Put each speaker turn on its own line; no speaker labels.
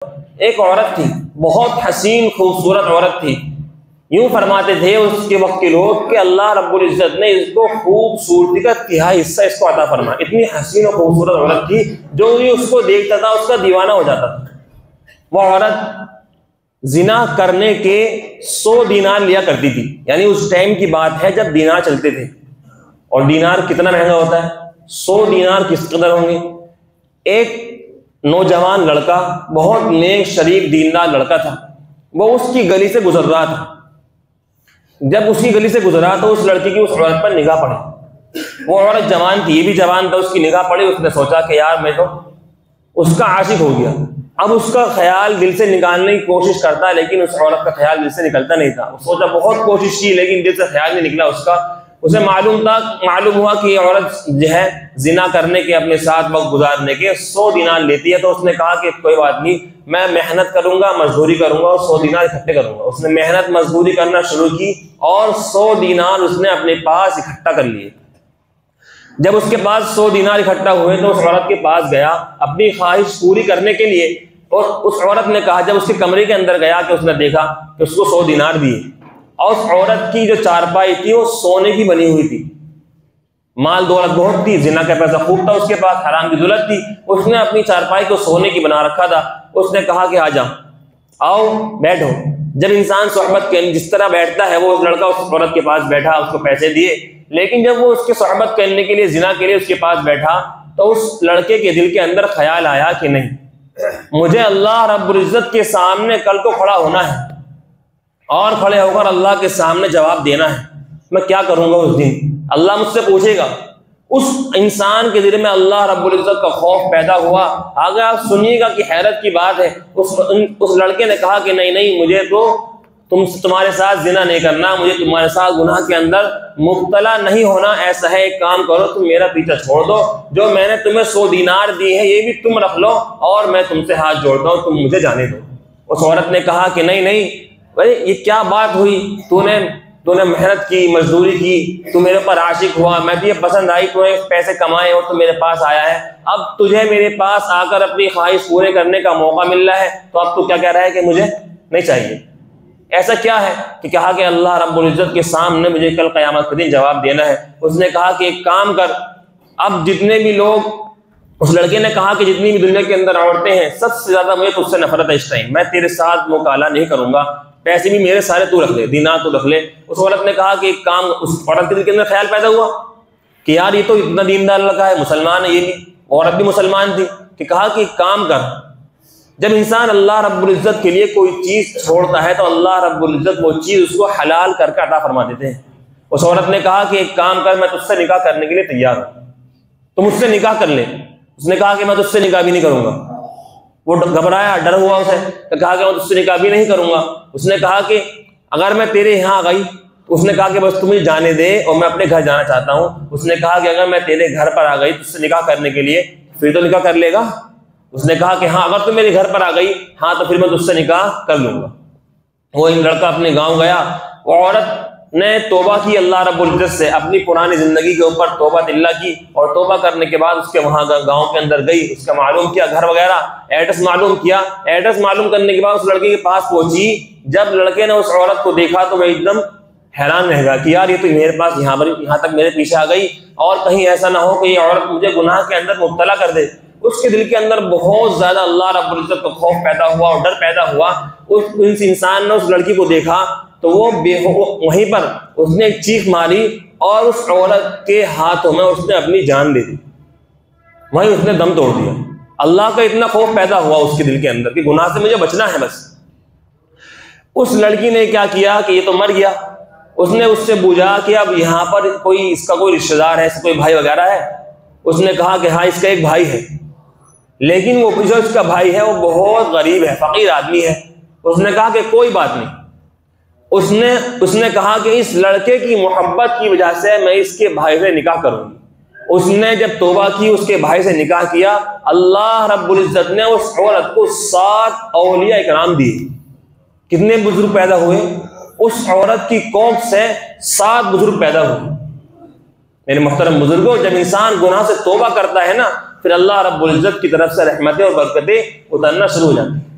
एक औरत थी, बहुत हसीन खूबसूरत औरत थी। यूं फरमाते थे उसके वक्त के लोग कि अल्लाह रब्बुल इज्जत ने इसको खूबसूरती का तिहाई हिस्सा इसको अता फरमा। इतनी हसीन और खूबसूरत औरत थी, जो भी उसको देखता था उसका दीवाना हो जाता था। वह औरत जिना करने के 100 दीनार लिया करती थी। यानी उस टाइम की बात है जब दीनार चलते थे, और दीनार कितना महंगा होता है, 100 दीनार किस कदर होंगे। एक नौजवान लड़का, बहुत नेक शरीफ दीनदार लड़का था, वो उसकी गली से गुजर रहा था। जब उसकी गली से गुजरा तो उस लड़की की उस औरत पर निगाह पड़ी। वो औरत जवान थी, ये भी जवान था, उसकी निगाह पड़ी। उसने सोचा कि यार मैं तो उसका आशिक हो गया। अब उसका ख्याल दिल से निकालने की कोशिश करता, लेकिन उस औरत का ख्याल दिल से निकलता नहीं था। वो सोचा, बहुत कोशिश की, लेकिन दिल से ख्याल नहीं निकला उसका। उसे मालूम हुआ कि औरत जो है जिना करने के, अपने साथ वक्त गुजारने के 100 दीनार लेती है। तो उसने कहा कि कोई बात नहीं, मैं मेहनत करूंगा, मजदूरी करूंगा और 100 दीनार इकट्ठे करूंगा। उसने मेहनत मजदूरी करना शुरू की और 100 दीनार उसने अपने पास इकट्ठा कर लिए। जब उसके पास 100 दीनार इकट्ठा हुए तो उस औरत के पास गया अपनी ख्वाहिश पूरी करने के लिए। और उस औरत ने कहा, जब उसके कमरे के अंदर गया कि उसने देखा कि उसको 100 दीनार दिए, और उस औरत की जो चारपाई थी वो सोने की बनी हुई थी। माल दौलत बहुत थी, जिना का पैसा खूब था उसके पास, हराम की दौलत थी। उसने अपनी चारपाई को सोने की बना रखा था। उसने कहा कि आ जाओ, आओ बैठो। जब इंसान सोहबत के जिस तरह बैठता है, वो उस लड़का उस औरत के पास बैठा, उसको पैसे दिए। लेकिन जब वो उसके सोहबत करने के लिए, जिना के लिए उसके पास बैठा, तो उस लड़के के दिल के अंदर ख्याल आया कि नहीं, मुझे अल्लाह रब्बुल इज्जत के सामने कल को खड़ा होना है और खड़े होकर अल्लाह के सामने जवाब देना है। मैं क्या करूंगा उस दिन, अल्लाह मुझसे पूछेगा। उस इंसान के दिल में अल्लाह रब्बुल इज्जत का खौफ पैदा हुआ। अगर आप सुनिएगा कि हैरत की बात है, उस लड़के ने कहा कि नहीं नहीं, मुझे तो तुम्हारे साथ जिना नहीं करना, मुझे तुम्हारे साथ गुनाह के अंदर मुब्तला नहीं होना। ऐसा है, एक काम करो, तुम मेरा पीछा छोड़ दो, जो मैंने तुम्हें 100 दीनार दी है ये भी तुम रख लो, और मैं तुमसे हाथ जोड़ता हूँ, तुम मुझे जाने दो। उस औरत ने कहा कि नहीं नहीं भाई, ये क्या बात हुई, तूने मेहनत की, मजदूरी की, तू मेरे पर आशिक हुआ, मैं तुझे पसंद आई, तूने पैसे कमाए और तू मेरे पास आया है। अब तुझे मेरे पास आकर अपनी ख्वाहिश पूरे करने का मौका मिल रहा है, तो अब तू क्या कह रहा है कि मुझे नहीं चाहिए। ऐसा क्या है कि कहा कि अल्लाह रब्बुल इज्जत के सामने मुझे कल क़यामत के दिन जवाब देना है। उसने कहा कि एक काम कर, अब जितने भी लोग, उस लड़के ने कहा कि जितनी भी दुनिया के अंदर औरतें हैं, सबसे ज्यादा मुझे तुझसे नफरत है इस टाइम, मैं तेरे साथ मुकाला नहीं करूंगा, पैसे भी मेरे सारे तू रख ले, दीनार तू रख ले। उस औरत ने कहा कि एक काम, उस औरत के दिल के अंदर ख्याल पैदा हुआ कि यार ये तो इतना दीनदार लड़का है, मुसलमान है, ये भी, औरत भी मुसलमान थी, कि कहा कि एक काम कर, जब इंसान अल्लाह रब्बुल इज्जत के लिए कोई चीज छोड़ता है तो अल्लाह रब्बुल इज्जत वो चीज उसको हलाल करके अता फरमा देते हैं। उस औरत ने कहा कि एक काम कर, मैं तुझसे निकाह करने के लिए तैयार हूं, तुम मुझसे निकाह कर ले। उसने कहा कि मैं तुझसे निकाह भी नहीं करूंगा। वो घबराया, डर हुआ उसे, तो कहा कि मैं तुझसे निकाह भी नहीं करूंगा। उसने कहा कि अगर मैं तेरे यहाँ आ गई, उसने कहा कि बस तू मुझे जाने दे और मैं अपने घर जाना चाहता हूँ। उसने कहा कि अगर मैं तेरे घर पर आ गई तुझसे निकाह करने के लिए, फिर तो निकाह कर लेगा। उसने कहा कि हाँ, अगर तू मेरे घर पर आ गई, हाँ, तो फिर मैं तुझसे निकाह कर लूंगा। वो लड़का अपने गांव गया। वो औरत ने तौबा की अल्लाह रब्बुल इज्जत से, अपनी पुरानी जिंदगी के ऊपर तौबा दिल्ला की, और तौबा करने के बाद उसके वहां गांव के अंदर गई, उसका मालूम किया, घर वगैरह एड्रेस मालूम किया। एड्रेस मालूम करने के बाद उस लड़के के पास पहुंची। जब लड़के ने उस औरत को देखा तो वह एकदम हैरान रह गया कि यार ये तो मेरे पास यहाँ तक मेरे पीछे आ गई, और कहीं ऐसा ना हो कि ये औरत मुझे गुनाह के अंदर मुब्तला कर दे। उसके दिल के अंदर बहुत ज्यादा अल्लाह रब्बुल इज्जत का खौफ पैदा हुआ और डर पैदा हुआ। उस इंसान ने उस लड़की को देखा तो वो वहीं पर उसने एक चीख मारी और उस औरत के हाथों में उसने अपनी जान दे दी, वहीं उसने दम तोड़ दिया। अल्लाह का इतना खौफ पैदा हुआ उसके दिल के अंदर कि गुनाह से मुझे बचना है बस। उस लड़की ने क्या किया कि ये तो मर गया। उसने उससे पूछा कि अब यहाँ पर कोई इसका कोई रिश्तेदार है, इसका कोई भाई वगैरह है। उसने कहा कि हाँ, इसका एक भाई है, लेकिन वो जो इसका भाई है वो बहुत गरीब है, फकीर आदमी है। उसने कहा कि कोई बात नहीं। उसने कहा कि इस लड़के की मोहब्बत की वजह से मैं इसके भाई से निकाह करूंगी। उसने जब तौबा की, उसके भाई से निकाह किया, अल्लाह रब्बुल इज्जत ने उस औरत को 7 औलिया इकराम दिए। कितने बुजुर्ग पैदा हुए? उस औरत की कोख से 7 बुजुर्ग पैदा हुए। मेरे मोहतरम बुजुर्गों, जब इंसान गुनाह से तौबा करता है ना, फिर अल्लाह रब्बुल इज्जत की तरफ से रहमतें और बरकतें उतरना शुरू हो जाती है।